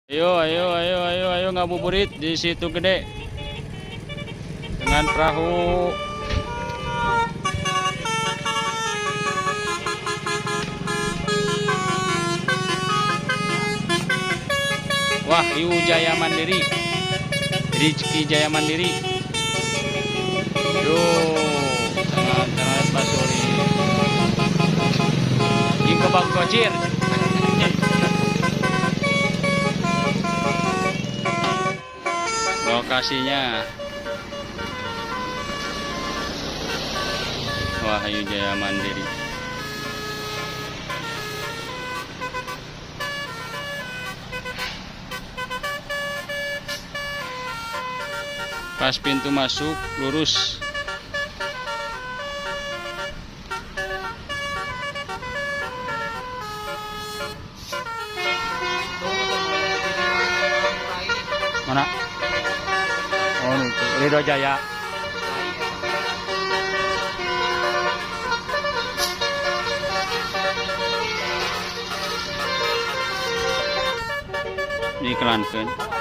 Ayo ngabuburit di situ gede dengan perahu. Wahyu Jaya Mandiri, Rizky Jaya Mandiri. Yo, sangat basuri. Ingko bang kocir. Lokasinya Wahyu Jaya Mandiri. Pas pintu masuk lurus. Mana? Oh, itu Ridho Jaya. Diiklankeun.